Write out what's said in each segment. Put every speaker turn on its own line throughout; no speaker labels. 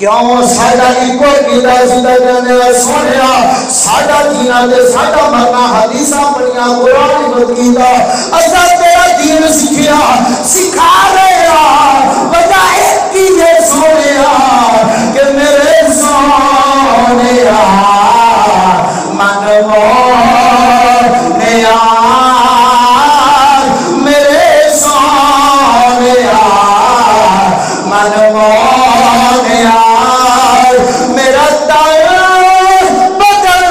کیوں ساڈا ایک عقیدہ سیدھا جانے سونیا ساڈا جینا تے ساڈا مرنا حدیثاں پڑھیاں قرآن مجید اساں تیرا دین سکھیا سکھا رہے ہاں وجہ ایک ہی ہے سونیا کہ میرے سونیا من مونیا میرے سونیا من مونیا میرا دل بدل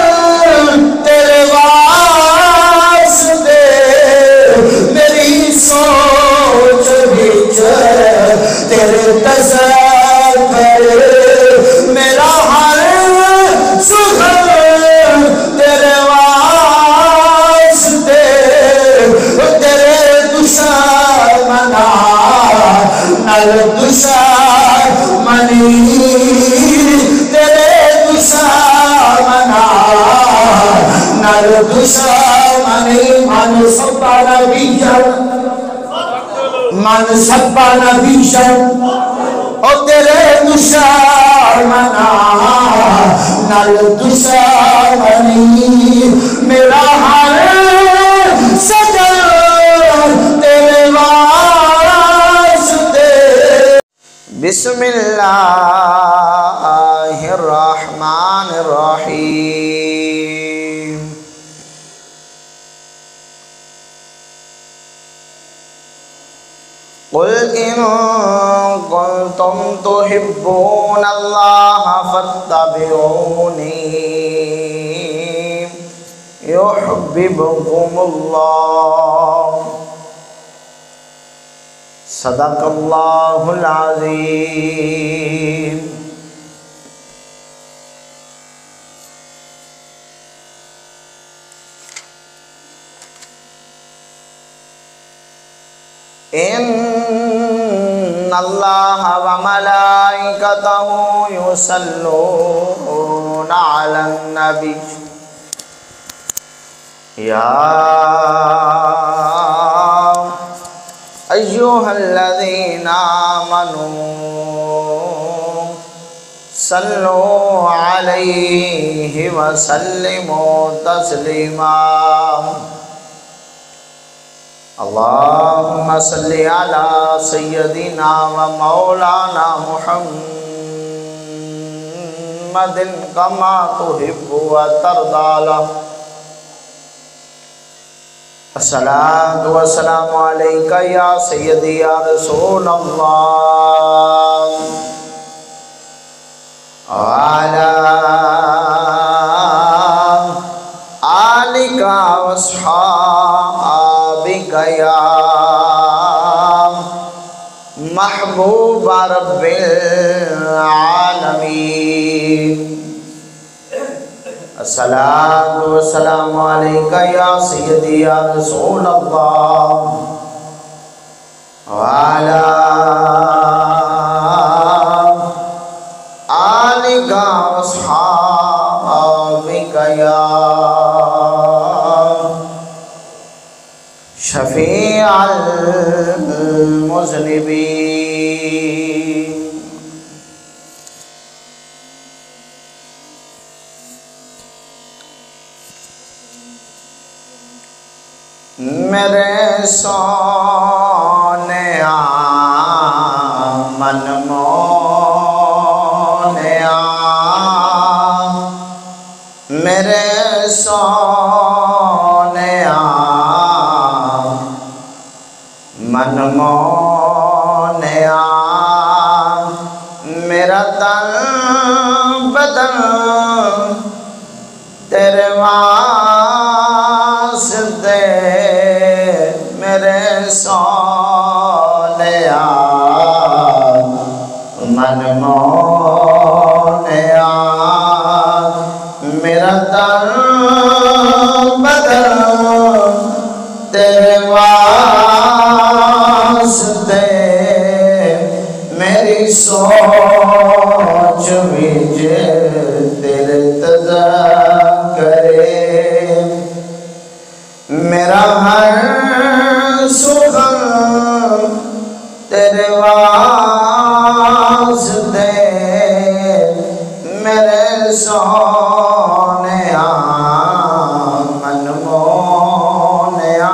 تیرے واسطے میری سوچ وچ تیرے تصور میرا ہر سخن تیرے واسطے تیرے دشمنا نل دشمنی تیرے دشمنا نل دشمنی من سبا نبیشن من سبا نبیشن او تیرے دشمنا نل دشمنی میرا ہر سجن تیرے واسطے بسم اللہ الرحمن الرحیم قل ان کنتم تحبون اللہ فاتبعونی یحببکم اللہ صدق اللہ العظیم ان اللہ وملائکتہ یصلون علی النبی یا ایھا الذین آمنوا صلوا علیہ وسلموا تسلیما اللہم صلی علی سیدنا و مولانا محمد کما تحب و ترضى الصلاة والسلام علیکہ یا سیدی یا رسول اللہ وعلا آلک واصحابک یا محبوب رب العالمین الصلاة والسلام علیکہ یا سیدی یا رسول اللہ وعلا آلک واصحابک یا شفیع المذنبین میرے سونیا من مونیا میرے سونیا من مونیا میرا تن بدن تیرے واسطے میرے سونیا من مونیا میرا تن بدن تیرے واسطے میری سوچ وچ تیرے تذکرے میرا ہر سخن تیرے واسطے سونیا من مونیا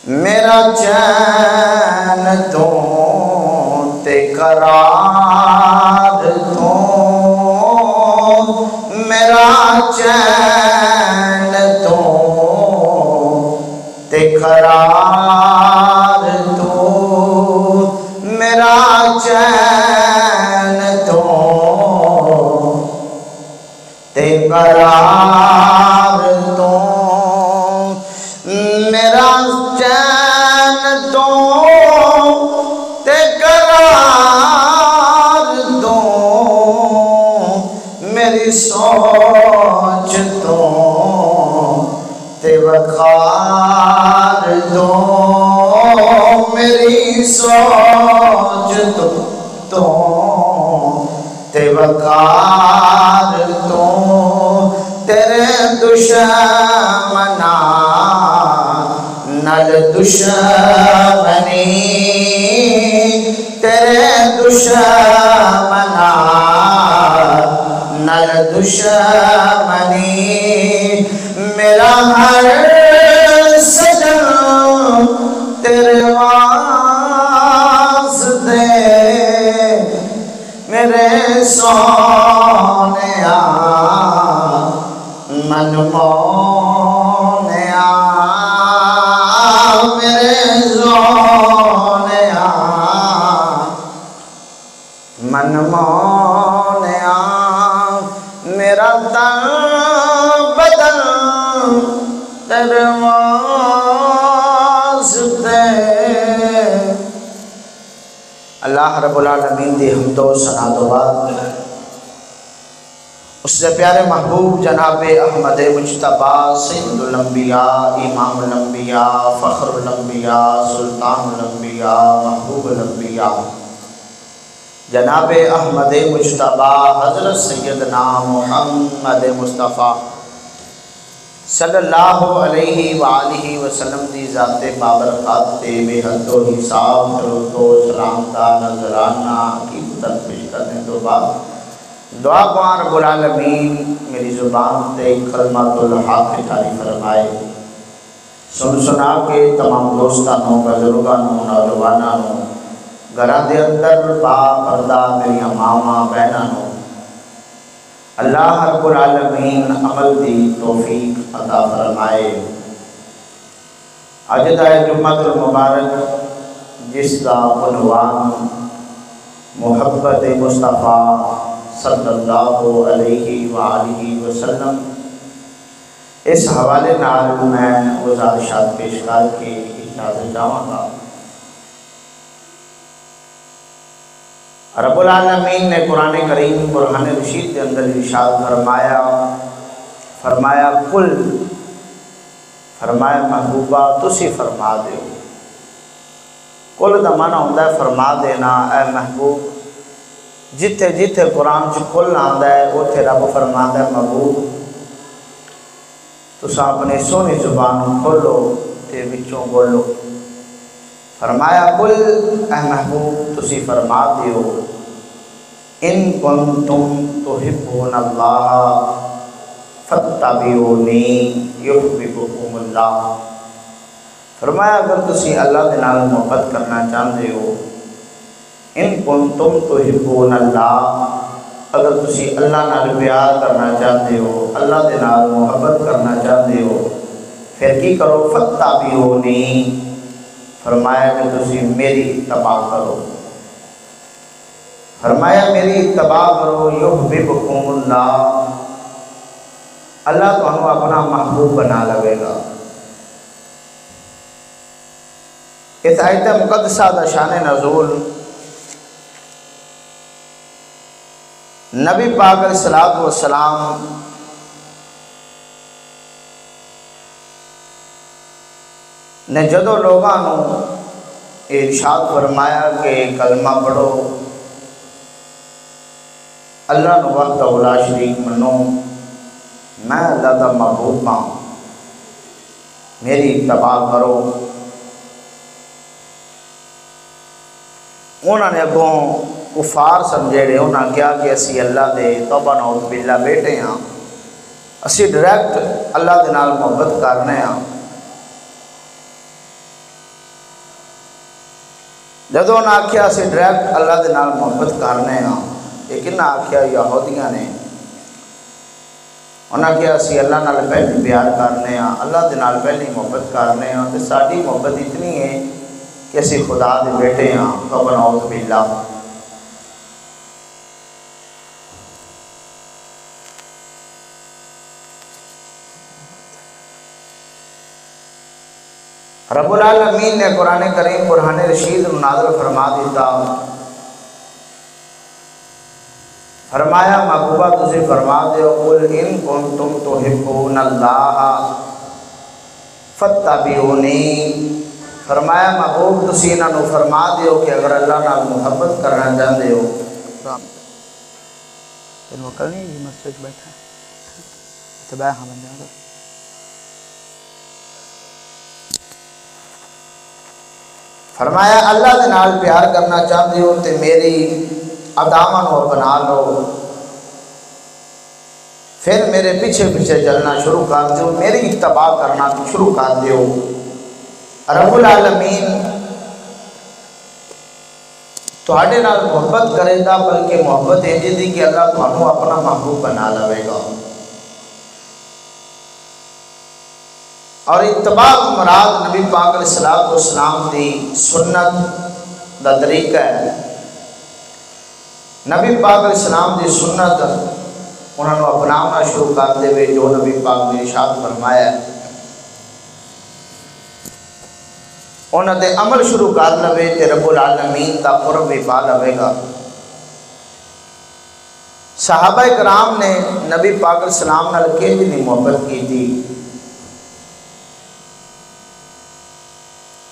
میرا چین تو تے قرار تو میرا چین تو تے قرار تو میرا چین تو تے قرار تو میرا چین تو تے قرار دو میری سوچ تو تے وقار دو میری سوچ تو تے وقار دو تیرے دشمنا نل دشمنی تیرے دشمنا نل دشمنی میرا ہر سجن تیرے واسطے میرے سونیا من مونیا میرے سونیا من مونیا میرا تن بدن تیرے واسطے اللہ رب العالمین دی حمد و ثنا تو بعد اس سے پیارے محبوب جناب احمد مجتبیٰ سید الانبیاء امام الانبیاء فخر الانبیاء سلطان الانبیاء محبوب الانبیاء جناب احمد مجتبیٰ حضرت سیدنا محمد مصطفیٰ صلی اللہ علیہ وآلہ وسلم دی ذات بابرکات تے بے حد و حساب درود و سلام دا نظرانہ کی پیش کرنے تو بعد دعا قرآن رب العالمین میری زبان تے کلمات الحق جاری فرمائے سن سنا کے تمام دوستانوں بزرگانوں نوجوانوں گھراں دے اندر با پردہ میری ماما بہنانوں اللہ رب العالمین عمل دی توفیق عطا فرمائے اج دا جمعۃ المبارک جس دا عنوان محبت مصطفیٰ صلی اللہ علیہ وآلہ وسلم اس حوالے نال میں گزارشات پیش کر کے اجازت چاہوں گا۔ رب العالمین نے قرآن کریم برہان رشید کے اندر ارشاد فرمایا کل فرمایا محبوبہ تسی فرما دیو کل دا معنی ہوتا ہے فرما دینا اے محبوب جتھے جتھے قرآن چ کل آندا ہے اوتھے رب فرماندا ہے محبوب تساں اپنی سونی زبان کھولو تے وچوں بولو فرمایا کل اے محبوب تسی فرما دیو ان کنتم تحبون اللہ فاتبعونی یحببکم اللہ فرمایا اگر تسی اللہ دے نال محبت کرنا چاہتے ہو ان کنتم تحبون اللہ اگر تسی اللہ نال پیار کرنا چاہتے ہو اللہ دے نال محبت کرنا چاہتے ہو پھر کی کرو فاتبعونی فرمایا کہ تسی میری اتباع کرو فرمایا میری اتباع کرو یحببکم اللہ اللہ تو انہوں اپنا محبوب بنا لگے گا۔ اس آیت مقدسہ دا شان نزول نبی پاک علیہ السلام نے جدو لوگوں ارشاد فرمایا کہ کلمہ پڑھو اللہ نو وحدہ لا شریک منو میں اللہ دا محبوب ہاں میری اتباع کرو انہوں نے اگوں
کفار سمجھے انہاں کیا کہ اسی اللہ دے توبہ نعوذ باللہ بیٹے ہاں، اسی ڈائریکٹ اللہ دے نال محبت کرنے ہاں۔ جدوں انہاں آکھیا اسی ڈائریکٹ اللہ دے نال محبت کرنے ہاں، یہ کنہاں آکھیا؟ یہودیاں نے۔ انہاں کیا اسی اللہ نال پہلے پیار کرنے ہاں، اللہ دے نال پہلے محبت کرنے ہاں، تے ساڈی محبت اتنی ہے کہ اسی خدا دے بیٹے ہاں، توبہ نعوذ باللہ۔ رب العالمین نے قرآن کریم برہان رشید نازل فرما دیتا، فرمایا محبوبہ تجھے فرما دیو قل ان کنتم تحبون اللہ فاتبعونی، فرمایا محبوب تسی انہاں نو فرما دیو کہ اگر اللہ نال محبت کرنا چاہتے ہو۔
تین وکل نہیں یہ مسجد بیٹھا اتباع ہاں بن جاتا۔
فرمایا اللہ دے نال پیار کرنا چاہتے ہو تے میری اقداماں نو اپنا لو، پھر میرے پیچھے پیچھے چلنا شروع کر دیو، میری اتباع کرنا شروع کر دیو۔ رب العالمین تواڈے نال محبت کرے گا، بلکہ محبت ہے جی کہ اللہ تھانوں اپنا محبوب بنا لے گا۔ اور اتباع مراد نبی پاک علیہ السلام دی سنت دا طریقہ ہے۔ نبی پاک علیہ السلام دی سنت انہوں نے اپنانا شروع کر دے وے جو نبی پاک نے ارشاد فرمایا ہے، انہوں نے عمل شروع کر لوے تے رب العالمین دا قرب بھی پا لوے گا۔ صحابہ کرام نے نبی پاک علیہ السلام نال کیجنی محبت کی تھی،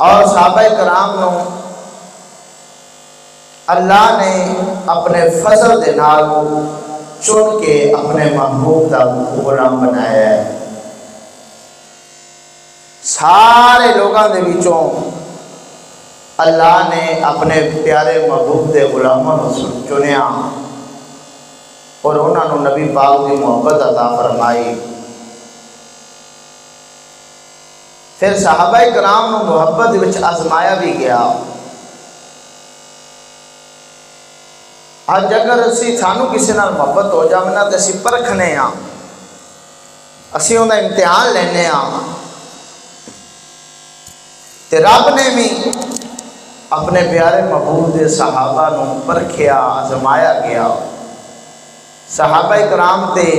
اور صحابہ کرام نو اللہ نے اپنے فضل دے نال چن کے اپنے محبوب دا غلام بنایا ہے۔ سارے لوگاں دے وچوں اللہ نے اپنے پیارے محبوب دے غلاموں چنیا اور انہاں نو نبی پاک دی محبت عطا فرمائی۔ پھر صحابہ کرام نو محبت وچ آزمایا بھی گیا۔ آج اگر اسی سانو کسی نال محبت ہو جاونا تے اسی پرکھنے ہاں، اسی اوندا امتحان لینے ہاں، تے رب نے بھی اپنے پیارے محبوب دے صحابہ نو پرکھیا، آزمایا گیا۔ صحابہ کرام تے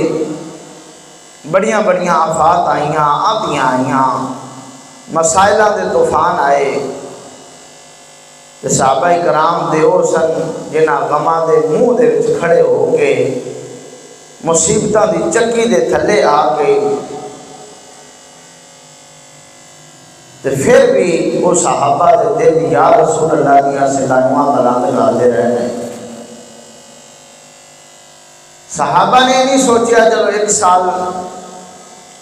بڑیاں بڑیاں آفات آئیاں، آندیاں آئیاں، مسائلہ دے طوفان آئے، تے صحابہ کرام دے او سن جنہاں غماں دے منہ دے وچ کھڑے ہو کے مصیبتاں دی چکی دے تھلے آ کے تے پھر بھی وہ صحابہ دے دل یا رسول اللہ دیا سے دائمہ بلند گاتے رہنے۔ صحابہ نے نہیں سوچیا چلو ایک سال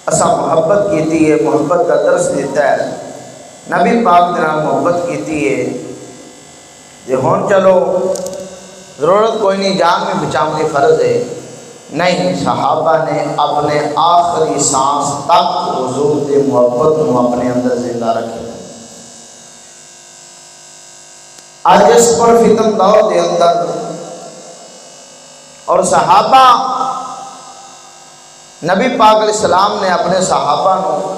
اسا محبت کیتی ہے، محبت کا درس دیتا ہے، نبی پاک دے نال محبت کیتی ہے، یہ ہون چلو ضرورت کوئی نہیں، جان میں بچاؤنی فرض ہے۔ نہیں، صحابہ نے اپنے آخری سانس تک حضور دے محبت کو اپنے اندر زندہ رکھے۔ آج اس پر فتن دور دے اندر اور صحابہ نبی پاک علیہ السلام نے اپنے صحابہ نو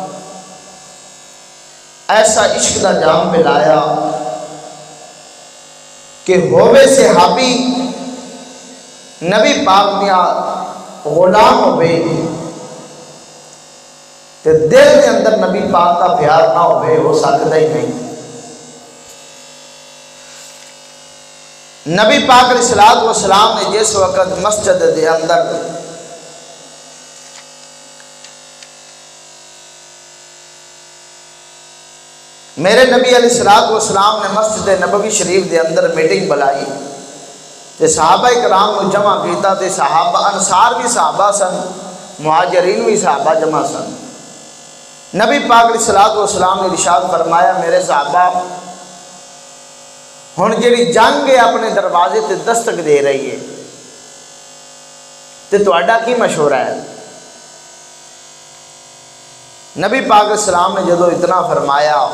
ایسا عشق دا جام پلایا کہ ہوئے صحابی نبی پاک دیا غلام ہوئے تے دل دے اندر نبی پاک کا پیار نہ ہوئے ہو سکتا ہی نہیں۔ نبی پاک علیہ السلام نے جس وقت مسجد دے اندر میرے نبی علیہ السلام نے مسجد نبوی شریف دے اندر میٹنگ بلائی تے صحابہ کرام کو جمع کیتا تے صحابہ انصار بھی صحابہ سن، مہاجرین بھی صحابہ جمع سن۔ نبی پاک علیہ السلام نے ارشاد فرمایا میرے صحابہ ہن جڑی جنگ ہے اپنے دروازے تے دستک دے رہی ہے، تے تہاڈا کی مشورہ ہے؟ نبی پاک السلام نے جدو اتنا فرمایا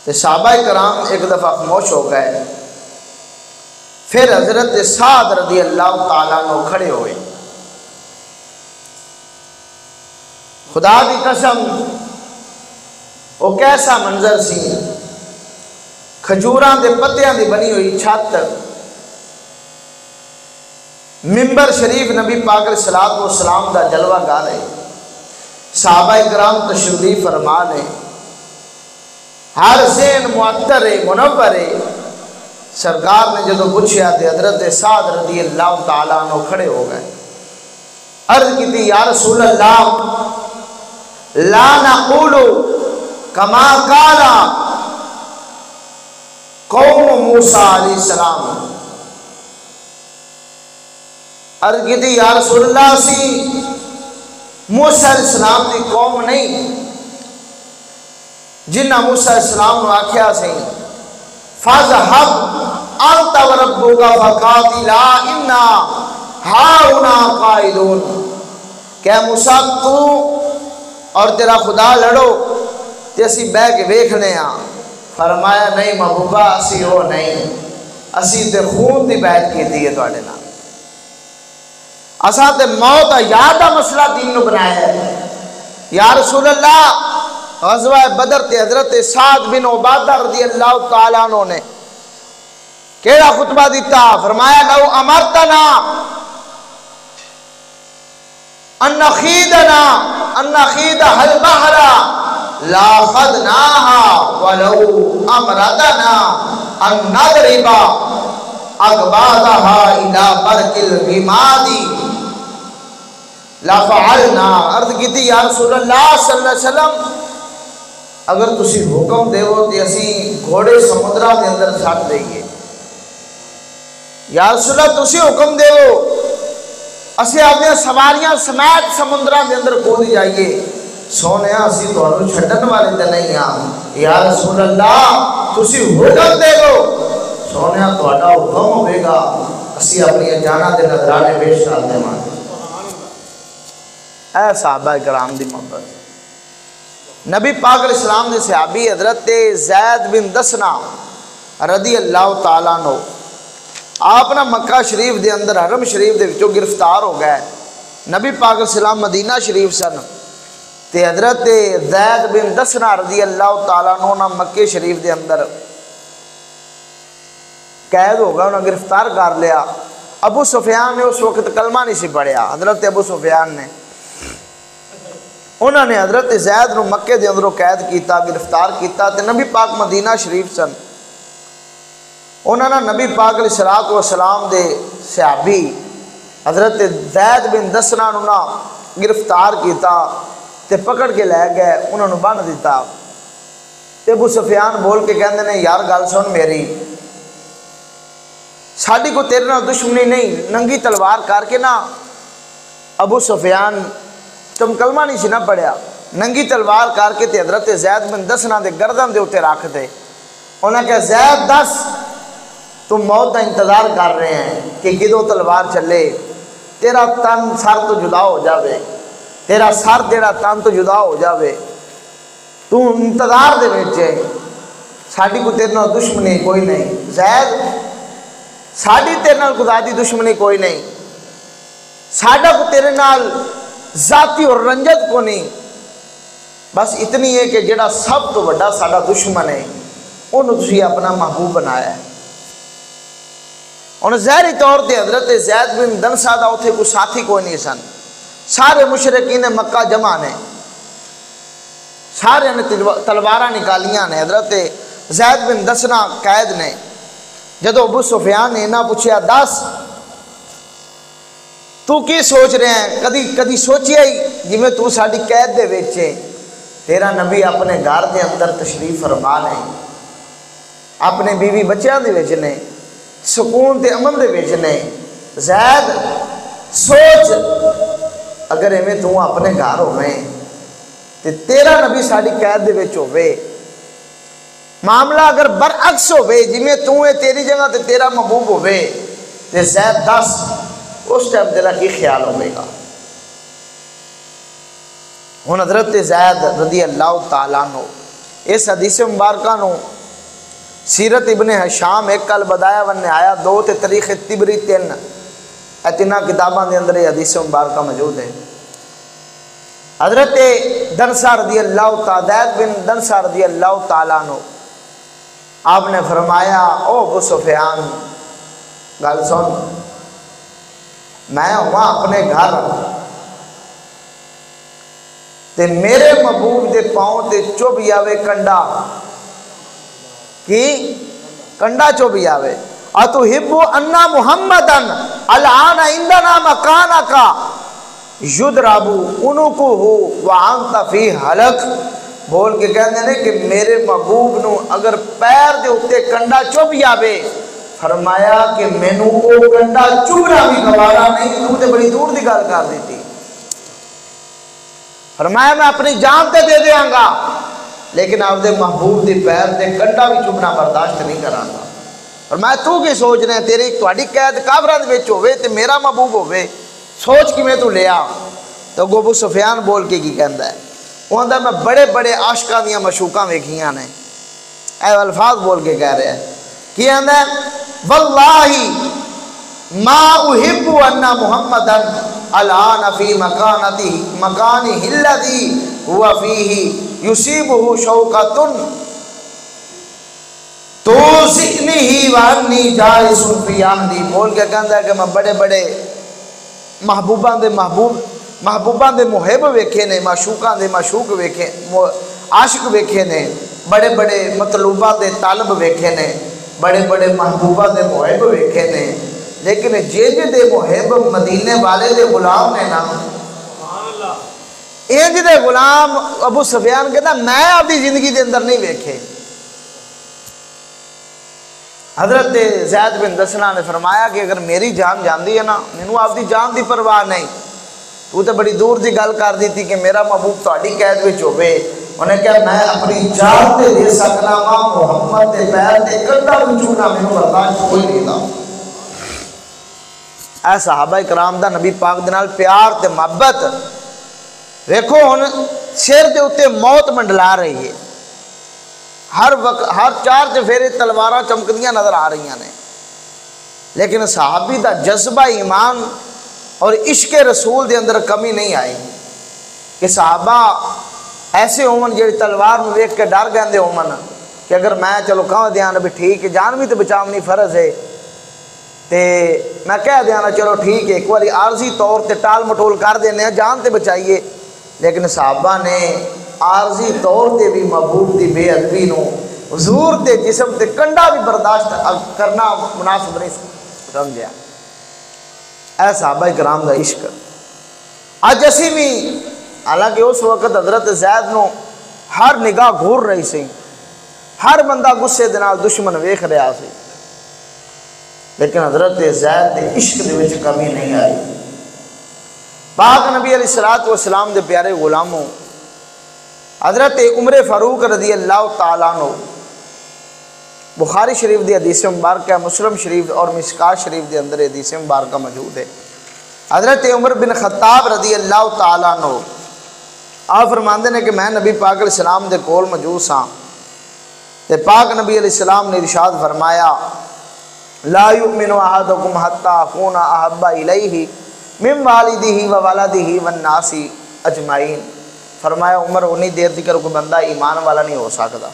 تو صحابہ کرام ایک دفعہ خاموش ہو گئے. پھر حضرت سعد رضی اللہ تعالیٰ عنہ کھڑے ہوئے. خدا دی قسم وہ کیسا منظر سی، کھجوراں دے پتیاں دی بنی ہوئی چھت، منبر شریف نبی پاک علیہ الصلوۃ والسلام دا جلوہ گاہ ہے، صحابہ کرام تشریف فرما نے، ہر ذہن معطر ہے، منور ہے. سرکار نے جدو پوچھا تو حضرت سعد رضی اللہ تعالیٰ عنہ کھڑے ہو گئے. عرض کی تھی یا رسول اللہ لا نقول کما قال قوم موسیٰ علیہ السلام. عرض کی تھی یا رسول اللہ سی موسیٰ علیہ السلام دی قوم نہیں جنہ موسیٰ علیہ السلام نے آکھیا سی فَاذْهَبْ أَنْتَ وَرَبُّكَ فَقَاتِلَا إِنَّا هَاهُنَا قَاعِدُونَ. کہ موسیٰ تو اور تیرا خدا لڑو تے اسی بہ کے ویکھنے ہاں. فرمایا نہیں محبوبہ اسی ہو نہیں، اسی تے خون دی بیعت کیتی ہے تواڈے نال، اساں تے موت یاد دا مسئلہ دین نو بنایا ہے. یا رسول اللہ غزوہ بدر تے حضرت سعد بن عبادہ رضی اللہ تعالیٰ عنہ نے کیڑا خطبہ دیتا؟ فرمایا لو امرتنا ان نخیدها البحر لا خدناها ولو امرتنا ان نضرب اقباضها الى برق الغماد لا فعلنا. عرض کی تھی یا رسول اللہ صلی اللہ علیہ وسلم اگر تسی حکم دیو تو اسی گھوڑے سمندرہ دے اندر چھٹ دئیے. یا رسول اللہ تسی حکم دیو اسی اپنے سواریاں سمیت سمندرہ دے اندر کود جائیے. سونے اسی تو چھٹن والے تے نہیں ہاں. یا رسول اللہ تسی حکم دیو سونے تہاڈا حکم ہوے گا اسی اپنی جانا دے نظرانے پیش کر دیواں. اے صحابہ کرام دی محبت. نبی پاک علیہ السلام نے صحابی حضرت زید بن دسنا رضی اللہ تعالیٰ عنہ آپ نا مکہ شریف دے اندر حرم شریف دے وچوں گرفتار ہو گئے. نبی پاک علیہ السلام مدینہ شریف سن تے حضرت زید بن دسنا رضی اللہ تعالیٰ عنہ نا مکہ شریف دے اندر قید ہو گیا، انہوں نے گرفتار کر لیا. ابو سفیان نے اس وقت کلمہ نہیں سی پڑھیا. حضرت ابو سفیان نے انہوں نے حضرت زید نو مکے دے اندروں قید کیتا، گرفتار کیتا تے نبی پاک مدینہ شریف سن. انہوں نے نبی پاک علیہ الصلوۃ والسلام دے صحابی حضرت زید بن دسنا نو نا گرفتار کیتا تے پکڑ کے لے گئے، انہوں نے بن دیتا. تے ابو سفیان بول کے کہندے نے یار گل سن میری، ساڈی کو تیرے نال دشمنی نہیں. ننگی تلوار کر کے نا ابو سفیان تم کلمہ نہیں سی نہ پڑھیا، ننگی تلوار کر کے تے حضرت زید بن دسنا دے گردن دے اتے رکھ دے. انہوں نے کہا زید دس تم موت کا انتظار کر رہے ہیں کہ کدو تلوار چلے، تیرا تن سر تو جدا ہو جاوے، تیرا سر تیرا تن تو جدا ہو جاوے، تو انتظار دے بیچے. ساڈی کو تیرے نال دشمنی کوئی نہیں زید، ساڈی تیرے نال خدا دی دشمنی کوئی نہیں، ساڈا کو تیرے نال ذاتی اور رنجت کو نہیں، بس اتنی ہے کہ جڑا سب تو بڑا ساڈا دشمن ہے انہوں تسی اپنا محبوب بنایا ہے. انہوں ظاہری طور تے حضرت زید بن دنسا دا اتھے کوئی ساتھی کوئی نہیں سن. سارے مشرکین مکہ جمع نے، سارے نے تلوارہ نکالیاں نے. حضرت زید بن دسنا قید نے. جدو ابو سفیان نے انہاں پوچھیا دس تو کی سوچ رہے ہیں؟ کدی سوچیا ہی جی میں تو ساڑی قید دے ویچے. تیرا نبی اپنے گھر دے اندر تشریف فرما لے، اپنے بیوی بچیاں دے ویچنے، سکون تے امن دے ویچنے. زید سوچ اگر ایویں تو اپنے گھر ہوئے تے تیرا نبی ساڑی قید دے ویچ ہوئے معاملہ اگر برعکس ہوئے جی تو ہے تیری جگہ تے تیرا محبوب ہوئے تے زید 10 اس ٹائم تیرا کی خیال ہوئے گا؟ ہن حضرت زید رضی اللہ تعالیٰ عنہ اس حدیث مبارکہ نو سیرت ابن ہشام ایک کل بدایا ون آیا 2 تے تاریخ طبری 3 اتنا کتاباں دے اندر یہ حدیث مبارکہ موجود ہے۔ حضرت دنسا رضی اللہ تعالیٰ بن دنسا رضی اللہ تعالیٰ عنہ آپ نے فرمایا او ابو سفیان گل سن، میں ہوا اپنے گھر تے میرے محبوب دے پاؤں تے چوب آوے کنڈا کی کنڈا چوب آوے اتحب ان محمدن الان عندنا مکانکا یضرب عنقہ وانت فی حلق، بول کے کہنے نے کہ میرے محبوب نو اگر پیر دے اتے کنڈا چوب آوے، فرمایا کہ مینوں او کنڈا چوبنا بھی گوارا نہیں، تو تے بڑی دور دی گل کر دیتی، فرمایا میں اپنی جان تے دے دیاں گا لیکن آپ دے محبوب دی پیر دے کنڈا بھی چوبنا برداشت نہیں کراں گا۔ فرمایا تو کی سوچ رہے ہیں تیری تہاڈی قید کافراں دے وچ ہوے تے میرا محبوب ہوے، سوچ کیویں تو لیا؟ تو ابو سفیان بول کے کی کہندا ہے، وہ آندا میں بڑے بڑے عاشقاں دیاں مشوقاں ویکھیاں نے، اے الفاظ بول کے کہہ رہے ہیں کی آندا ہے واللہ ما احب ان محمدن الان فی مکانہ الذی ہوا فیہ یصیبہ شوکۃ توزعنہ وانی جالس فی اہلی، بول کے کہندا ہے کہ میں بڑے بڑے محبوباں دے محب ویکھے نے، معشوقاں دے معشوق ویکھے، عاشق ویکھے نے، بڑے بڑے مطلوباں دے طالب ویکھے نے، بڑے بڑے محبوباں دے محب ویکھے نے، لیکن جے دے محب مدینے والے دے غلام نے نا، انج دے غلام ابو سفیان کہتا میں آپ دی زندگی دے اندر نہیں ویکھے۔ حضرت زید بن دسنا نے فرمایا کہ اگر میری جان جاندی ہے نا، مینوں آپ دی جان دی پرواہ نہیں، تو تے بڑی دور دی گل کر دیتی کہ میرا محبوب تہاڈی قید وچ ہوے، انہیں کہا میں اپنی جان تے دے سکنا وا محمد دے پیر تے کنڈا بھی چوبنا مینوں برداشت کوئی نہیں دا۔ اے صحابہ کرام دا نبی پاک دے نال پیار تے محبت دیکھو، ہن سر دے اوتے موت منڈلا رہی ہے، ہر وقت ہر 4 چفیرے تلواراں چمکدیاں نظر آ رہی ہیں، لیکن صحابی دا جذبہ ایمان اور عشق رسول دے اندر کمی نہیں آئی کہ صحابہ ایسے ہومن جڑی تلوار نو ویکھ کے ڈر گندے ہومن کہ اگر میں چلو کہہ دیاں بھی ٹھیک ہے جان بھی تو بچاونی فرض ہے تے میں کہہ دیاں چلو ٹھیک ہے ایک باری عارضی طور تے ٹال مٹول کر دینے ہیں جان تے بچائیے، لیکن صحابہ نے عارضی طور تے بھی محبوب دی بے ادبی نو حضور دے جسم تے کنڈا بھی برداشت کرنا مناسب نہیں سمجھا۔ اے صحابہ کرام دا عشق اج اسی بھی، حالانکہ اس وقت حضرت زید نو ہر نگاہ گھور رہی سی، ہر بندہ غصے دے نال دشمن ویکھ رہا سی، لیکن حضرت زید دے عشق دے وچ کمی نہیں آئی۔ پاک نبی علیہ الصلوۃ والسلام دے پیارے غلاموں، حضرت عمر فاروق رضی اللہ تعالیٰ عنہ، بخاری شریف دی حدیث مبارکہ، مسلم شریف اور مشکات شریف دے اندر حدیث مبارکہ موجود ہے۔ حضرت عمر بن خطاب رضی اللہ تعالیٰ عنہ آپ فرماندے نے کہ میں نبی پاک علیہ السلام دے کول موجود ہاں تے پاک نبی علیہ السلام نے ارشاد فرمایا لا یؤمن احدکم حتی اکون احب الیہ من والدہ و ولدہ والناس اجمعین، فرمایا عمر انی دیر تک کوئی بندہ ایمان والا نہیں ہو سکتا،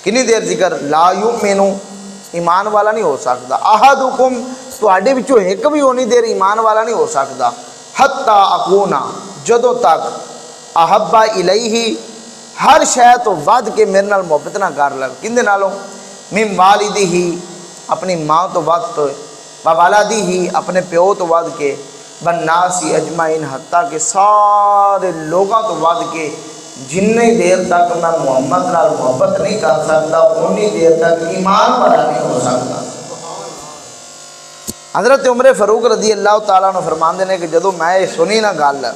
کنی دیر ذکر لا یؤمن ایمان والا نہیں ہو سکتا، احدکم تواڈے وچوں ایک بھی اونی دیر ایمان والا نہیں ہو سکتا، حتی اکونا جدوں تک احب الیہ ہر شے تو ود کے میرے نال محبت نہ کر لگ، کندے نالوں؟ من والدہ اپنی ماں تو ود تو، وولدہ اپنے پیو تو ود کے، والناس اجمعین حتیٰ کہ سارے لوگاں تو ود کے، جنی دیر تک میں محمد نال محبت نہیں کر سکتا انی دیر تک ایمان والا نہیں ہو سکتا۔ حضرت عمر فاروق رضی اللہ تعالیٰ عنہ فرماندے نے کہ جدو میں سنی نہ گل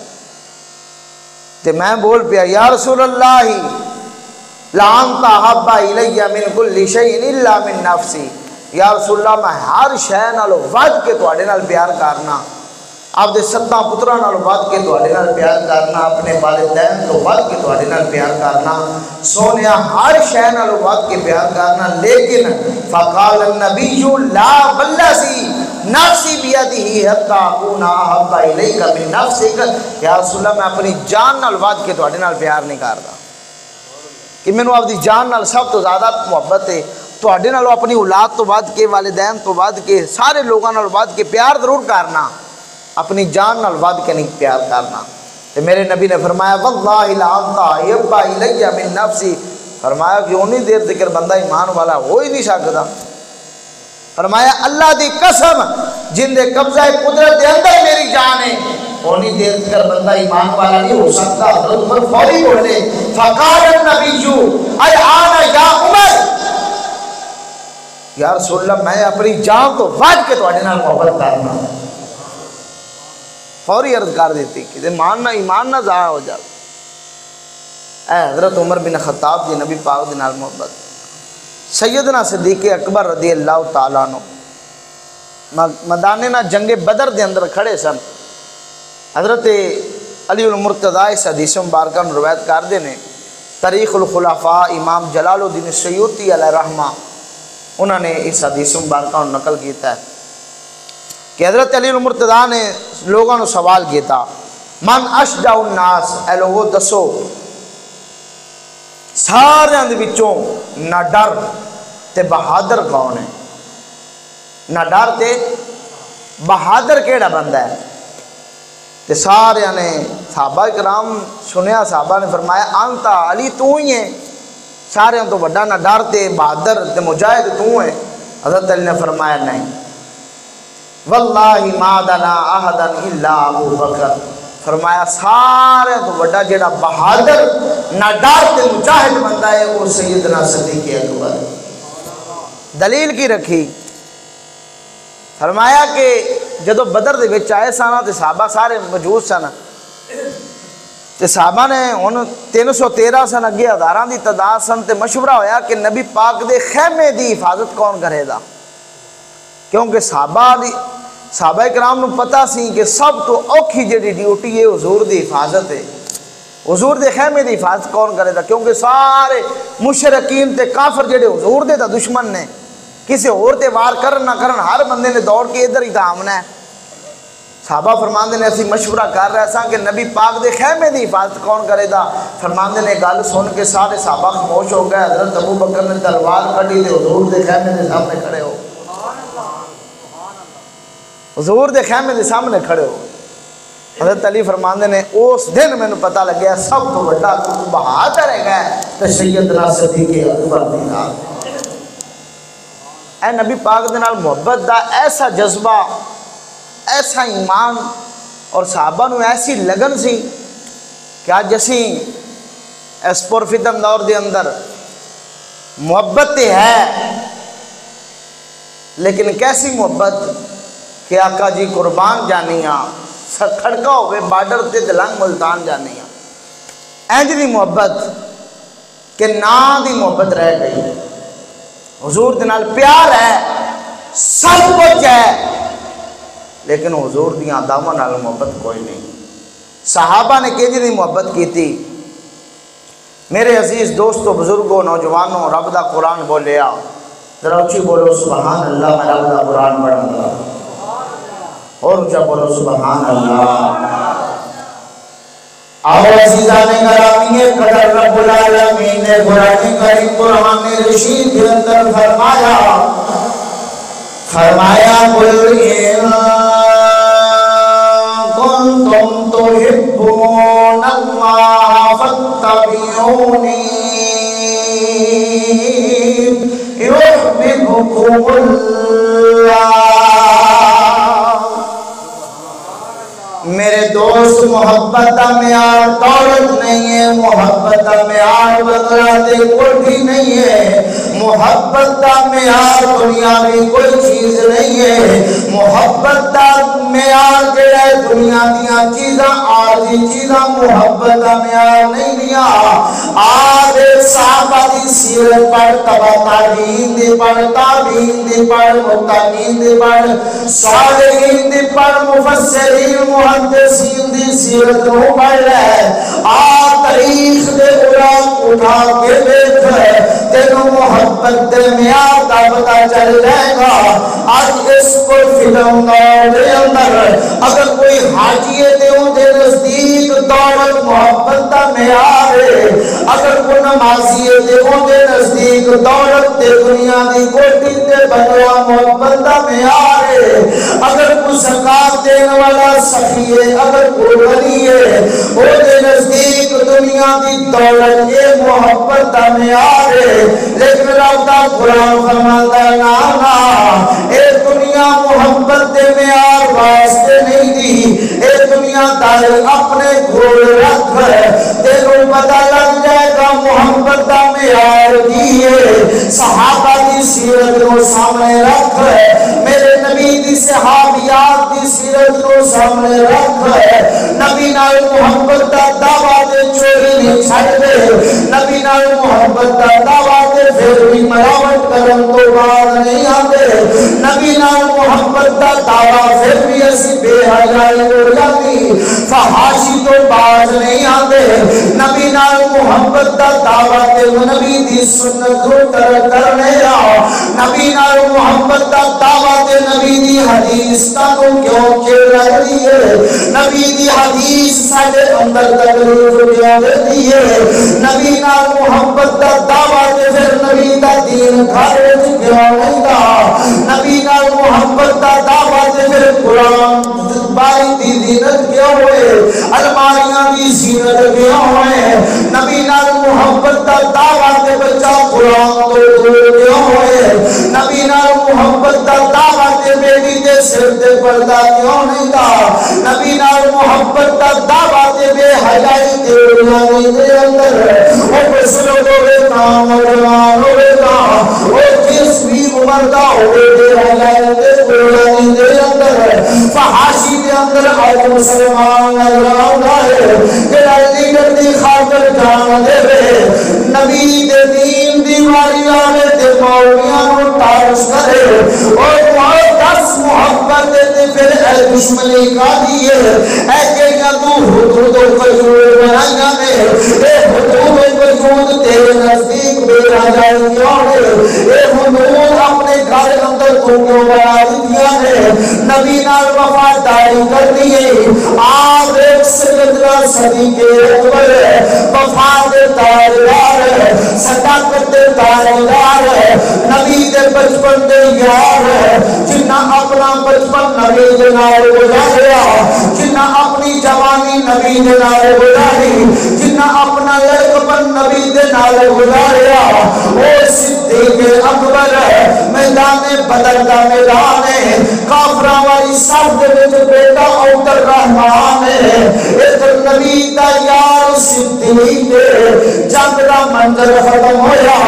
تے میں بول پیا یا رسول اللہ لَأَنْتَ أَحَبَّ إِلَيَّ مِنْ كُلِّ شَيْءٍ إِلَّا مِنْ نَفْسِي، یا رسول اللہ میں ہر شے نال ود کے تواڈے نال پیار کرنا، آپ دے 7 پتراں نال ود کے تواڈے نال پیار کرنا، اپنے والدین تو ود کے تواڈے نال پیار کرنا، سونیا ہر شے نال ود کے پیار کرنا، لیکن فقال النبی لا والذی نفسی بیدہ حتی اکون احب الیک من نفسک، یا رسول اللہ میں اپنی جان نال ود کے تواڈے نال پیار نہیں کردا، کہ مینوں اپنی جان نال سب تو زیادہ محبت ہے، تواڈے نال اپنی اولاد تو ود کے، والدین تو ود کے، سارے لوگاں نال ود کے پیار ضرور کرنا، اپنی جان نال ود کے نہیں پیار کرنا۔ تو میرے نبی نے فرمایا واللہ لَأَنْتَ أَحَبَّ إِلَيَّ مِن نَفْسِي، فرمایا کہ اونی دیر تک بندہ ایمان والا ہو ہی نہیں سکتا، فرمایا اللہ دی قسم جن دے قبضہ قدرت دے اندر میری جان ہے، اونی دیر تک بندہ ایمان والا نہیں ہو سکتا۔ حضرت عمر فوری بولے فقال النبی الآن یا عمر، یا رسول اللہ میں اپنی جان تو ود کے تواڈے نال محبت کرنا، فوری عرض کر دیتی کہ ماننا ایمان نہ ضائع ہو جائے۔ اے حضرت عمر بن خطاب جی نبی پاک دے نال محبت، سیدنا صدیق اکبر رضی اللہ تعالیٰ عنہ میدان نہ جنگ بدر دے اندر کھڑے سن، حضرت علی المرتضیٰ اس حدیث مبارکہ میں روایت کردے نے، تاریخ الخلفاء امام جلال الدین سیوطی علیہ رحمہ انہوں نے اس حدیث مبارکہ کو نقل کیتا ہے کہ حضرت علی المرتضیٰ نے لوگوں نے سوال کیا تھا من اشجع الناس، اے لوگوں دسو سارے اندھ بچوں نہ ڈر تے بہادر کون ہے، نہ ڈر تے بہادر کیڑا بندہ ہے؟ تے سارے نے صحابہ کرام سنیا، صحابہ نے فرمایا انتا علی تو ہی ہے، سارے تو بڑا نہ ڈر تے بہادر تے مجاہد تو ہے۔ حضرت علی نے فرمایا نہیں، واللہ ما دنا احدا الا ابو بکر، فرمایا سارے تو بڑا جڑا بہادر نہ ڈر تے مجاہد بندہ ہے وہ سیدنا صدیق اکبر۔ دلیل کی رکھی، فرمایا کہ جدو بدر دے وچ آئے سانا تے صحابہ سارے موجود سن، تے صحابہ نے ان 313 سن اگے ہزاراں دی تعداد سن، تے مشورہ ہویا کہ نبی پاک دے خیمے دی حفاظت کون کرے گا، کیونکہ صحابہ کرام نو پتہ سی کہ سب تو اوکھی جڑی ڈیوٹی ہے حضور دی حفاظت ہے، حضور دے خیمے دی حفاظت کون کرے گا، کیونکہ سارے مشرکین تے کافر جڑے حضور دے دا دشمن نے، کسی اور تے وار کرن نہ کرن ہر بندے نے دوڑ کے ادھر ہی تامنا ہے۔ صحابہ فرماندے نے اسی مشورہ کر رہے ساں کہ نبی پاک دے خیمے دی حفاظت کون کرے گا، فرماندے نے گل سن کے سارے صحابہ خاموش ہو گئے، حضرت ابو بکر نے تلوار کڈی تے حضور دے خیمے دے سامنے کھڑے ہو، حضور دے خیمے دے سامنے کھڑے ہو۔ حضرت علی فرماندے نے اس دن میں نے پتہ لگیا سب تو بڑا بہادر ہے تے سیدنا صدیق اکبر دی نال۔ اے نبی پاک دے نال محبت دا ایسا جذبہ، ایسا ایمان اور صحابہ نو ایسی لگن سی کہ آج اسی اس پرفتن دور دے اندر محبت ہے، لیکن کیسی محبت کہ آقا جی قربان جانیاں کھڑکا ہوئے بارڈر تے دلنگ ملتان جانیاں، اینج دی محبت کہ نا دی محبت رہ گئی، حضور دے نال پیار ہے، سب کچھ ہے، لیکن حضور دیاں دامن نال محبت کوئی نہیں۔ صحابہ نے کیجی دی محبت کی تھی؟ میرے عزیز دوستو، بزرگوں، نوجوانوں، رب دا قرآن بولیا، ذرا اچھی بولو سبحان اللہ، میں رب دا قرآن پڑھوں گا، اور اچھا بولو سبحان اللہ۔ آؤ عزیزان گرامی، قدر رب العالمین نے قرآن رشید کے اندر فرمایا قل ان کنتم تحبون اللہ فاتبعونی یحببکم اللہ۔ میرے دوست، محبت دا معیار دولت نہیں ہے، محبت دا معیار بنگلہ دے کوٹھی نہیں ہے، محبت دا معیار دنیا میں کوئی چیز نہیں ہے، محبت دا معیار جڑا ہے دنیا دیاں چیزاں عارضی چیزاں محبت دا معیار نہیں دیا۔ آج
صحابہ دی سیرت پڑھ، تبع تابعین دی پڑھ، تابعین دی پڑھ، متقین دی پڑھ، صالحین دی پڑھ، مفسرین محدثین دی سیرت نو پڑھ لے، تاریخ دے اوراق اٹھا کے دیکھ تینوں محبت دے معیار دا پتہ چل جائے گا۔ آج اس کو فلم دے اندر اگر کوئی حاجی دیوں دے نزدیک دولت محبت دا معیار ہے، اگر کوئی نمازی دیوں دے نزدیک دولت دے دنیا دی کوٹی تے بنیا محبت دا معیار ہے، اگر کوئی زکات دینے والا سخی ہے، اگر کوئی غنی ہے، وہ دے نزدیک دنیا دی دولت یہ محبت دا معیار ہے۔ لیکن رب دا قرآن فرماتا ہے نا اے دنیا محبت دے معیار واسطے نہیں دی، اے دنیا دار اپنے گھول رکھ تینوں پتہ لگ جائے گا محبت دا معیار کی ہے۔ صحابہ دی سیرت کو سامنے رکھ، میرے نبی دی صحابیات دی سیرت کو سامنے رکھ، نبی نال محبت دا دعویٰ دے چوری نہیں چھڑ دے، نبی نال محبت دا دعویٰ دے پھر بھی ملاوٹ کرن تو بعد نہیں آتے، نبی نال محبت دا دعویٰ پھر بھی اسی بے حیائی ہو جاتی، فحاشی تو باز نہیں آتے، نبی نال محبت دا دعویٰ دے نبی دی سنت کو ترک کرنے آؤ، نبی نال محبت دا دعویٰ دے نبی دی حدیث تانوں کیوں کھیل رہی ہے، نبی دی حدیث ساڑھے اندر تکلیف کیوں دیتی ہے، نبی نال محبت دا دعویٰ دے پھر نبی دا دین گھر کیوں نہیں دا، نبی نال محبت دا دعویٰ دے پھر قرآن باری دی زینت کیوں ہوئے، الماریاں دی زینت کیوں ہوئے، نبی نال محبت دا دعویٰ دے بچہ قرآن تو دور کیوں ہوئے، نبی نال محبت دا دعویٰ دے بیٹی دے سر دے پردہ کیوں نہیں دا، نبی نال محبت دا دعویٰ دے بے حیائی دے دنیا دے اندر او پسلو ہوئے کام جوان ہوئے کام او جس بھی مردہ ہوئے بے حیائی دے دنیا دے اندر فحاشی دے اندر آئے مسلمان نظر آؤں ہے کہ لیڈر دی خاطر جان دے رہے نبی دے دین دیواری آنے دے مولویاں کو تارش کرے اور محبت محبت دے پھر اے دشمنی کا دیئے اے کہ یا تو حدود و وجود بنایا میں اے حدود و وجود تیرے نزدیک بے راجائی کیوں ہے اے حدود اپنے گھر اندر تو کیوں بنا دیا ہے نبی نال وفاداری کر دیئے آپ ایک سجدہ صدی کے اکبر وفاد تاریدار صداقت تاریدار نبی دے بچپن دے یار جنہ اپنا بچپن نبی دے نال گزاریا جنہ اپنی جوانی نبی دے نال گزاری جنہ اپنا لڑکپن نبی دے نال گزاریا او صدیق اکبر میدان بدر دا میدان ہے کافراں والی سب دے وچ بیٹا عبد الرحمن ہے ادھر نبی دا یار صدیق جنگ دا منظر ختم ہویا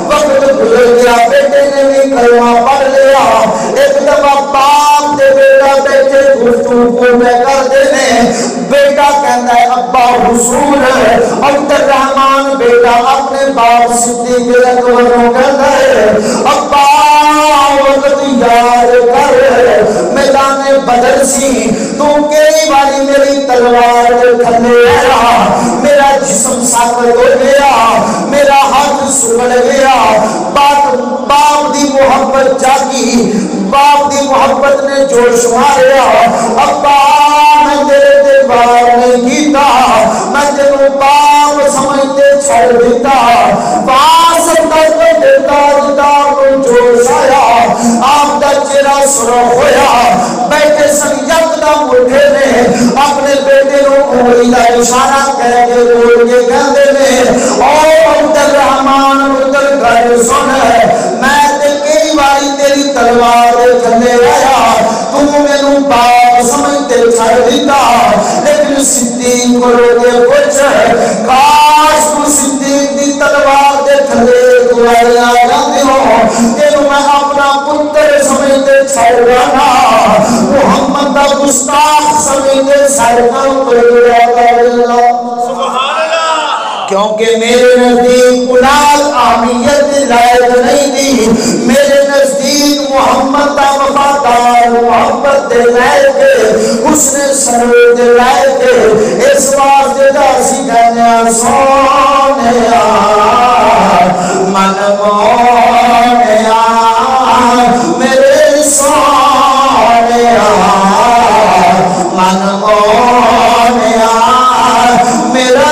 وقت گزر گیا بیٹے نے بھی کلمہ پڑھ لیا ایک دفعہ باپ دے بیٹا بیٹے گفتگو میں کر دینے بیٹا کہتا ہے ابا حضور عبد الرحمن بیٹا اپنے باپ صدیق اکبر کو کہتا ہے ابا وقت یاد کر میدان بدر سی تو کئی باری میری تلوار دے تھلے آیا میرا جسم ساکت ہو گیا میرا ہاتھ سکڑ گیا باپ دی محبت جاگی باپ دی محبت نے جوش ماریا ابا میں تیرے دے بار نہیں کیتا میں تینوں باپ سمجھتے چھڑ دیتا باس تک دیتا کو جوش آیا آپ دا چہرہ سرخ ہویا بیٹے سن یکدم اٹھے نے اپنے بیٹے کو انگلی دا اشارہ کہہ کے بول کے کہتے نے او عبد الرحمن پتر گھر سن میں تے کئی باری تیری تلوار دے تھلے آیا تو مینوں باپ سمجھتے چھڑ دیتا لیکن صدیق کو روکے پوچھ کاش تو صدیق دی تلوار دے تھلے تو آیا جاتے ہو تینوں میں اپنا پتر سمجھتے چھڑ گانا محمد دا گستاخ سمجھتے چھڑ گانا سبحان اللہ کیونکہ میرے نزدیک اولاد اہمیت لائق نہیں دی، میرے نزدیک محمد دا وفادار محبت دے لائق حسن سرور دے لائق، اس واسطے دا اسی کہنے سونیا من مونیا میرے سونیا من مونیا میرا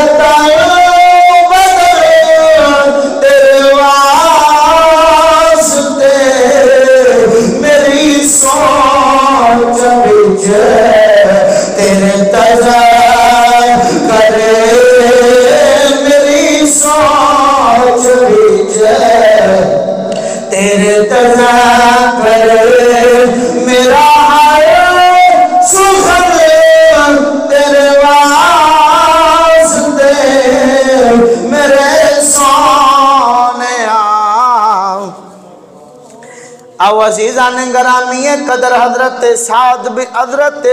عزیزان گرامی قدر حضرت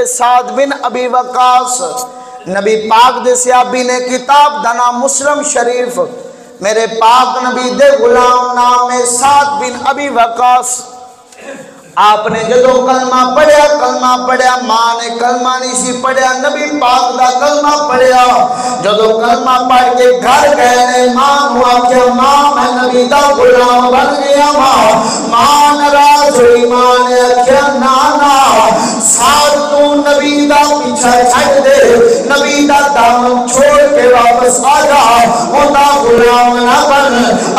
سعد بن ابی وقاص نبی پاک دے صحابی نے کتاب دا نام مسلم شریف، میرے پاک نبی دے غلام نام ہے سعد بن ابی وقاص۔ آپ نے جدو کلمہ پڑھیا ماں نے کلمہ نہیں سی پڑھیا، نبی پاک دا کلمہ پڑھیا، جدو کلمہ پڑھ کے گھر گئے ماں ہوا کہ ماں میں نبی دا غلام بن گیا، ماں ناراض ہوئی، ماں نے کیا نانا ساتھ تو نبی دا پیچھا چھڑ دے، نبی دا دامن چھوڑ کے واپس آ جا، اوندا غلام نہ بن،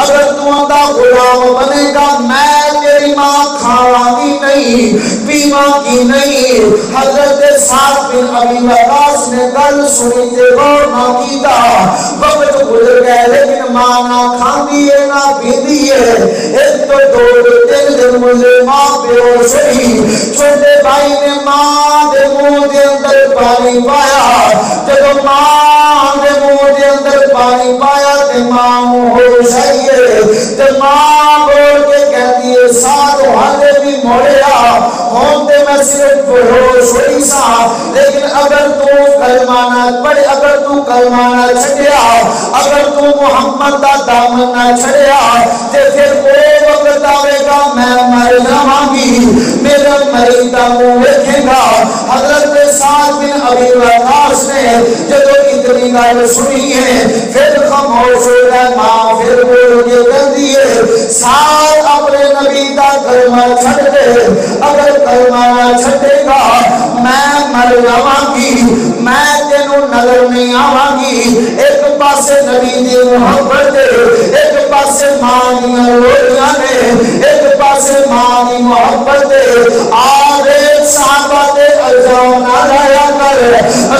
اگر تو اوندا غلام بنے گا میں تیری ماں کھاواں نہیں پیما کی نہیں۔ حضرت سعد بن ابی وقاص نے گل سنی تے غور نہ کیتا، وقت گزر گئے لیکن ماں نہ کھاندی ہے نہ پیندی ہے، ایک تو دو تین دن مجھے ماں پیو سہی، چھوٹے بھائی نے ماں دے منہ دے اندر پانی پایا، جب ماں دے منہ دے اندر پانی پایا تے ماں ہوش آئی ہے، تے ماں بول کے کہتی ہے سعد ہالے بھی موڑیا ہوندے میں صرف ہوش ہوئی سا، لیکن اگر تو کلمہ نہ پڑھ، اگر تو کلمہ نہ چھڑیا، اگر تو محمد دا دامن نہ چھڑیا تے پھر وہ وقت آئے گا میں مر جاواں گی، میرا مریدہ منہ دیکھے گا۔ حضرت سعد بن ابی وقاص نے جدو اتنی گل سنی ہے پھر خاموش ہو گئے، ماں پھر بول کے کہتی ہے سعد اپنے نبی دا کلمہ چھڑ دے، اگر کلمہ نہ چھڑے گا میں مر جاواں گی، میں تینوں نظر نہیں آواں گی۔ ایک پاسے نبی دی محبت ہے، ایک پاسے ماں دیاں روٹیاں نے، ایک پاسے ماں دی محبت ہے۔ آرے صحابہ دے الزام نہ لایا کر،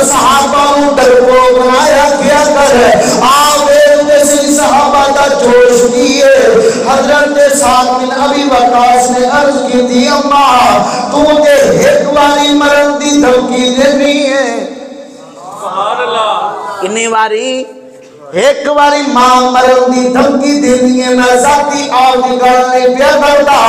صحابہ نوں ڈرپوک بنایا کیا کر، آرے تسی صحابہ دا جوش دیئے۔ حضرت سعد بن ابی وقاص نے عرض کی تھی اماں تو دے ایک واری مرن دی دھمکی دینی ہے، سبحان اللہ، کنی واری ایک واری ماں مرن دی دھمکی دینی ہے، میں ذاتی آل دی گل نہیں پیا کرتا،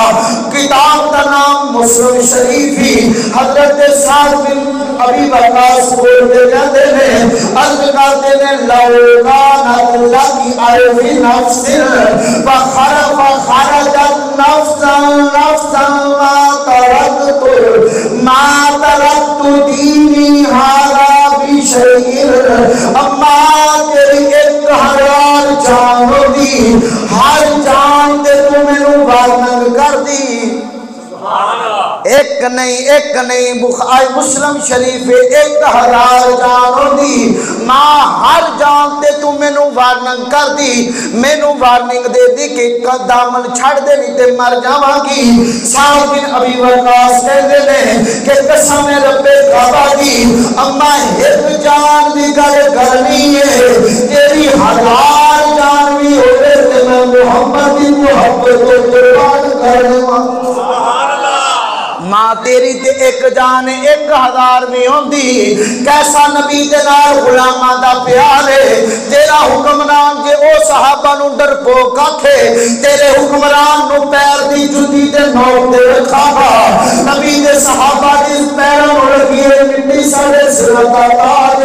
کتاب دا نام مسلم شریف ہی حضرت سعد بن ابی وقاص بولتے جاتے ہیں، عرض کرتے ہیں لو کانت لکی الف نفس فخرجت نفسا ما ترکت دینی هذا بشیء، اما تیری ایک ہزار جان دی، ہر جان تے تو مینوں وارننگ کر دی، ایک نہیں بخاری مسلم شریف ایک ہزار جان دی، ماں ہر جان تے تو مینوں وارننگ کر دی، مینوں وارننگ دے دی کہ دامن چھڑ دے نہیں تے مر جاواں گی۔ سعد بن ابی وقاص کہندے نے کہ قسم رب کعبہ دی اما ایک جان دی گل کرنی ہے، تیری ہزار جان بھی ہوے تے میں محمد دی محبت کو قربان کر دوں۔ ماں تیری تے ایک جان ایک ہزار میں ہوندی، کیسا نبی دے نال غلاماں دا پیار ہے، تیرا حکمران جے او صحابہ نوں ڈرپوک آکھے، تیرے حکمران نوں پیر دی جُتی تے نوک تے رکھا گا، نبی دے صحابہ دی پیراں نوں لگیے مٹی ساڈے سر دا تاج،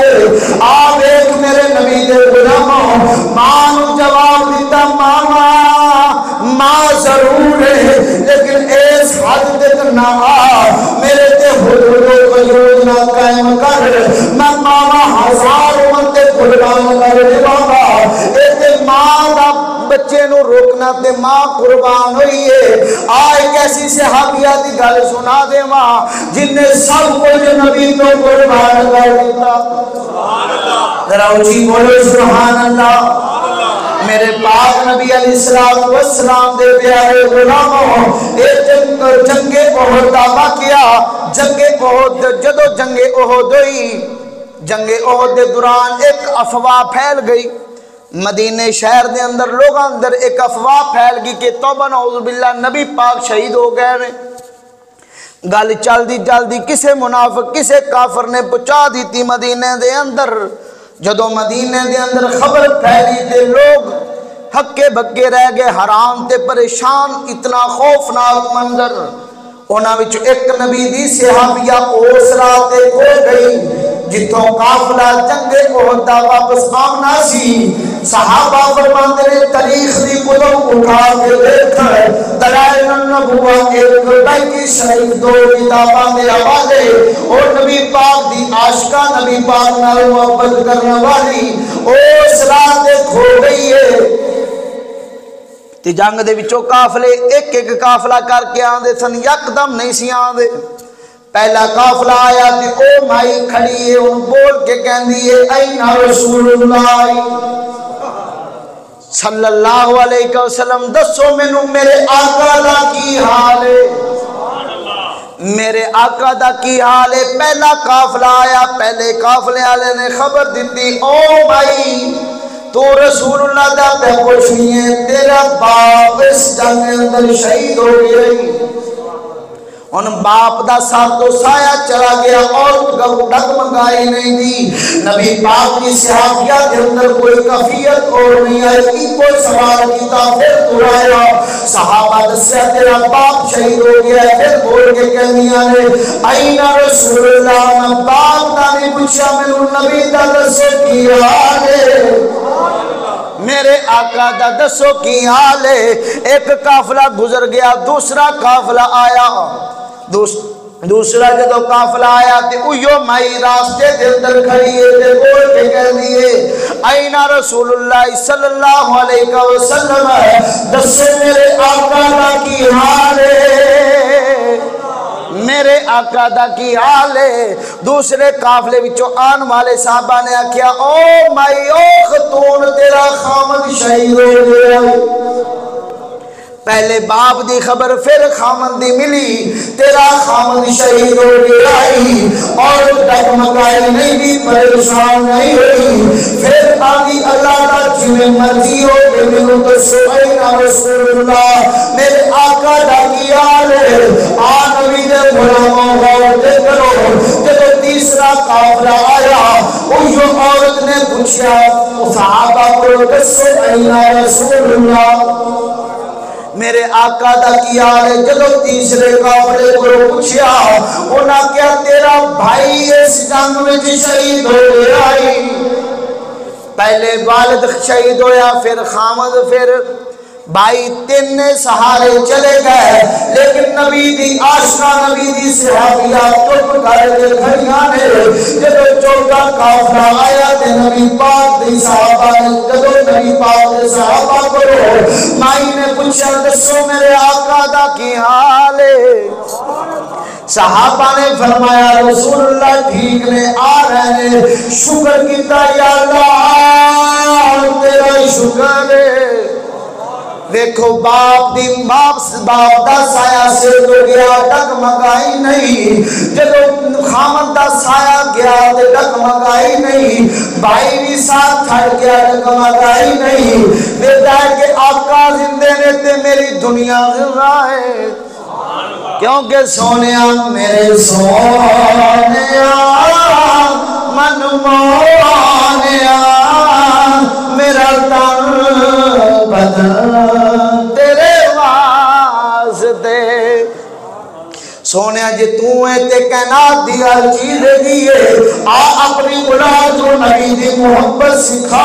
آ ویکھ میرے نبی دے غلاماں، ضرور ہے لیکن اس حد تک نہ آ میرے تے حدود و قیود نہ قائم کر میں ماما ہزار عمر تے قربان کر دے بابا اے ماں دا بچے نو روکنا تے ماں قربان ہوئی ہے آئے کیسی صحابیہ دی گل سنا دے ماں جن نے سب کچھ نبی تو قربان کر دیتا ذرا اونچی بولو سبحان اللہ میرے پاک نبی علیہ السلام دے پیارے غلاموں جنگ احد دا واقعہ جنگ احد جدو جنگ احد ہوئی جنگ احد دے دوران ایک افواہ پھیل گئی مدینے شہر دے اندر لوگاں اندر ایک افواہ پھیل گئی کہ توبہ نعوذ باللہ نبی پاک شہید ہو گئے نے گل چل دی کسے منافق کسے کافر نے پہنچا دی تھی مدینے دے اندر جدو مدینے دے اندر خبر پھیلی تے لوگ ہکے بکے رہ گئے حیران تے پریشان اتنا خوفناک منظر انہاں وچ ایک نبی دی صحابیہ اس رات تے کھو گئی جتوں قافلہ جنگ احد دا واپس آمنا سی صحابہ فرماندے نے تاریخ دی کتب اٹھا کے دیکھ دلائل النبوہ ایک بیکی شریف دو کتاباں دے حوالے اور نبی پاک دی عاشقہ نبی پاک نال محبت کرنے والی اس رات تے کھو گئی ہے تے جنگ دے وچوں قافلے ایک ایک قافلہ کر کے آندے سن یکدم نہیں سی آندے پہلا قافلہ آیا تے او مائی کھڑی ہے ان بول کے کہندی ہے این رسول اللہ صلی اللہ علیہ وسلم دسو مینوں میرے آقا دا کی حال ہے میرے آقا دا کی حال ہے پہلا قافلہ آیا پہلے قافلے والے نے خبر دیتی او بھائی تو رسول اللہ دا پہ کچھ نہیں ہے تیرا باپ اس جنگ اندر شہید ہو گئی ان باپ دا ساتھ تو سایہ چلا گیا اور ڈگمگائی نہیں دی نبی پاک کی صحابیہ کے اندر کوئی کفیت اور نہیں ہے کی کوئی سوال کیتا پھر درایا صحابہ دسیا تیرا باپ شہید ہو گیا ہے پھر بول کے کہنیاں نے این رسول اللہ میں باپ دا نہیں پوچھا میں نبی دا دسو کی حال ہے میرے آقا دا دسو کی حال ہے ایک قافلہ گزر گیا دوسرا قافلہ آیا دوسرا جدو قافلہ آیا تے اویو مائی راستے دے اندر کھڑی ہے تے بول کے کہہ دیئے این رسول اللہ صلی اللہ علیہ وسلم دسے میرے آقا دا کی حال ہے میرے آقا دا کی حال ہے دوسرے قافلے وچوں آن والے صحابہ نے کیا او مائی او خاتون تیرا خامد شہید ہو گیا پہلے باپ دی خبر پھر خامد دی ملی تیرا خامد شہید ہو گیا اور ڈگمگائی نہیں بھی پریشان نہیں ہوئی پھر آگی اللہ کا جوے مرضی ہو کہ میرے تو سبحانہ رسول اللہ میرے آقا دا کی حال ہے نبی دے غلاموں غور دے کرو جب تیسرا قافلہ آیا وہ عورت نے پوچھا صحابہ کو دسو این رسول اللہ میرے آقا دا کی حال ہے جب تیسرے قافلے کو پوچھا انہاں کیا تیرا بھائی اس جنگ میں شہید ہو گیا پہلے والد شہید ہویا پھر خامد پھر بھائی تین سہارے چلے گئے لیکن نبی دی آشنا نبی دی صحابیہ چپ کر کے کھڑیاں نے جب چوتھا قافلہ آیا تے نبی پاک دی صحابہ نے جب نبی پاک دے صحابہ کو مائی نے پوچھا دسو میرے آقا دا کی حال ہے صحابہ نے فرمایا رسول اللہ ٹھیک نے آ رہے ہیں شکر کیتا یا اللہ تیرا شکر ہے دیکھو باپ دی باپ دا سایہ سے تو گیا ڈگمگائی نہیں جدو خامد دا سایہ گیا تے ڈگمگائی نہیں بھائی بھی ساتھ چھڑ گیا ڈگمگائی نہیں دیتا ہے کہ آقا زندے نے تے میری دنیا زندہ ہے کیونکہ سونیا میرے سونیا من مونیا میرا تن بدن تیرے واسطے سونے جی تو ہے تے کائنات دی ہر چیز دی ہے آ اپنی اولاد کو نبی دی محبت سکھا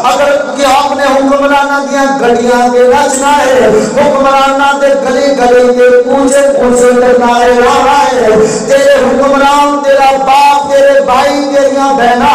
اگر کہ آپ نے حکمرانہ دیا گڑیاں دے نچنا ہے حکمرانہ دے گلی گلی دے پوچھے پوچھے کرنا ہے تیرے حکمران تیرا باپ تیرے بھائی تیریاں بہنا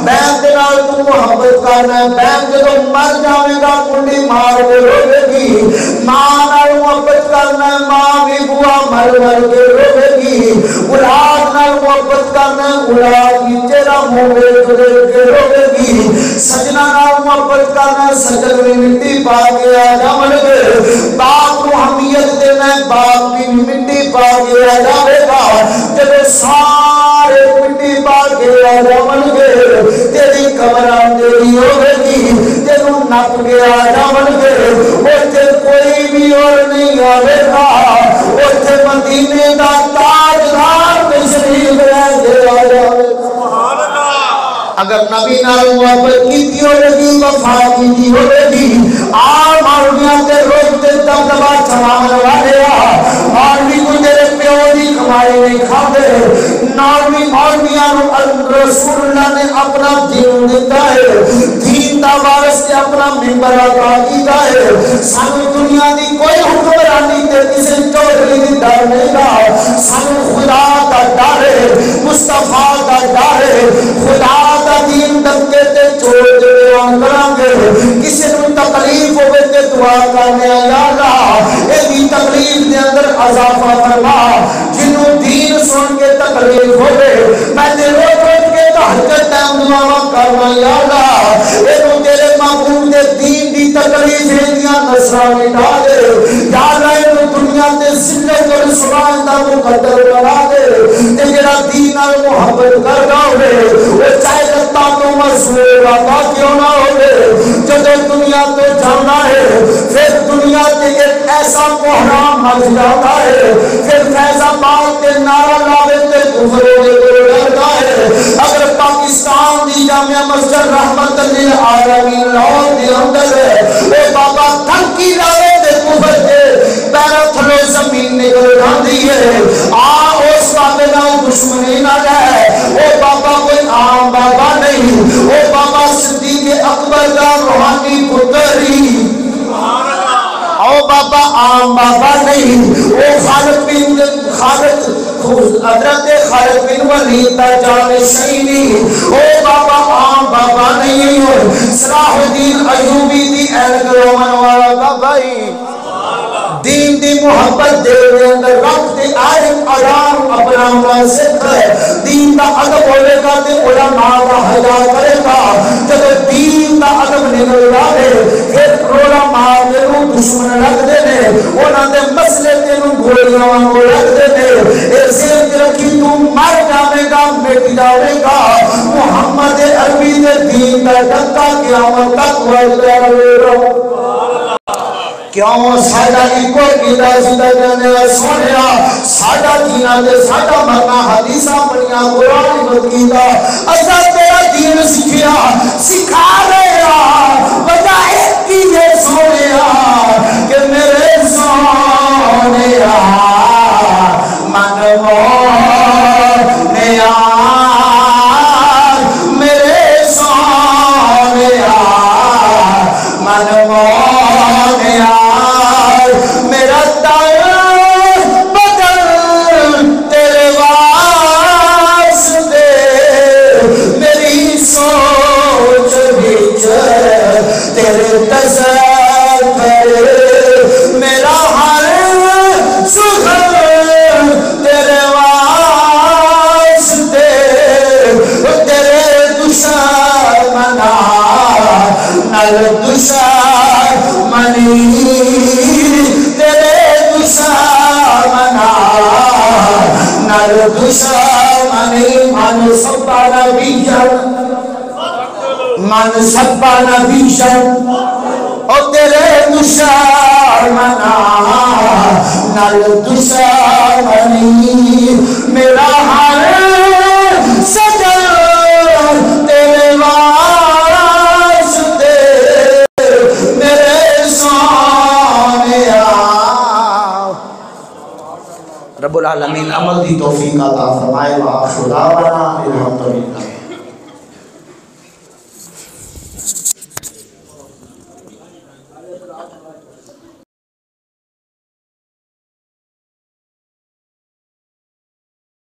بہن دے نال تو محبت کرنا ہے بہن جدو مر جاوے گا کنڈی مار کے روے گی ماں نال محبت کرنا ہے ماں بھی بوا مر مر کے روے گی اولاد نال محبت کرنا ہے اولاد کی تیرا منہ دیکھ کے روے گی سجنا نال محبت کرنا ہے سجن میں مٹی پا کے آ جاون گے باپ کو حمیت دینا ہے باپ بھی مٹی پا کے آ جاوے گا جب سارے مٹی پا کے آ جاون گے تیری قبر تیری ہوے گی تینوں نپ کے آ جاون گے اوتھے کوئی بھی اور نہیں آوے گا اوتھے مدینے دا تاجدار تشریف لے کے آ جاوے گا اگر نبی نال محبت کیتی ہوے گی وفا کیتی ہوے گی آ مولویاں تے روز تے دبدبا چھواون والے مولوی کو تیرے پیو دی کمائی نہیں کھاندے مولویاں نو رسول اللہ نے اپنا دین دیتا ہے دین دا وارث تے اپنا منبر عطا کیتا ہے سانو دنیا دی کوئی حکمرانی تے کسے چودھری دی ڈر نہیں گا سانو خدا دا ڈر ہے مصطفیٰ دا ڈر ہے خدا دا دین دکے تے چھوڑ دے کران گے کسی نو تکلیف ہوے تے دعا کرنے یا اللہ اے دی تکلیف دے اندر اضافہ فرما جنوں دین سن کے تکلیف ہوے میں تے روز روز کے تہجد ٹائم دعا کرنا یا اللہ اے نو تیرے محبوب دے دین دی تکلیف دیاں نسراں مٹا دے یا اللہ اے نو دنیا تے ذلت اور سبحان دا مقدر بنا دے تے جڑا دین نال محبت کردا ہوے او چاہے لتا تو مسئول بابا کیوں نہ ہوے جب دنیا تو جانا ہے پھر دنیا تے ایک ایسا محرام مچ جاتا ہے پھر فیض آباد تے نعرہ لاوے تے کفر دے ڈرتا ہے اگر پاکستان دی جامعہ مسجد رحمت للعالمین لاہور دے اندر ہے اے بابا تھنکی لاوے تے کفر دے پیرا تھلو زمین نکل جاندی ہے اس بابے نال دشمنی نہ ہے او بابا کوئی عام بابا نہیں او بابا صدیق اکبر دا روحانی پتری او بابا عام بابا نہیں او خالد حضرت خالد بن ولید دا جانشینی او بابا عام بابا نہیں ہو صلاح الدین ایوبی دی اینک رومن والا بابا ہی دین دی محبت دے اندر رب دے عالم آرام اپنا مناسب ہے دین دا ادب ہوئے گا تے علماء دا حیا کرے گا جب دین دا ادب نکل جائے پھر علماء تینوں دشمن رکھ دینے انہاں دے مسئلے تینوں گولیاں وانگو رکھ دینے اے ذہن رکھی تو مر جاوے گا مٹ جاوے گا محمد عربی دے دین دا ڈکا قیامت تک وجہ رہو کیوں ساڈا ایکو عقیدہ سیدھا جانے سونیا ساڈا جینا تے ساڈا مرنا حدیثاں پڑھیاں قرآن مقیدہ اساں تیرا دین سکھیا سکھا رہا وجہ ایک ہی ہے سونیا کہ میرے سونیا من مونیا میرے سونیا من مونیا میرا تایا بدل تیرے واسطے میری سوچ بچ تیرے تصور میرا ہر سخن تیرے واسطے تیرے دشمنا نل دشمنی من سبا نبیشن او تیرے دشمنا نال دشمنی میرا ہر سجن تیرے واسطے میرے سونیا رب
العالمین عمل دی توفیق عطا فرمائے. وآخر دعوانا الحمدللہ.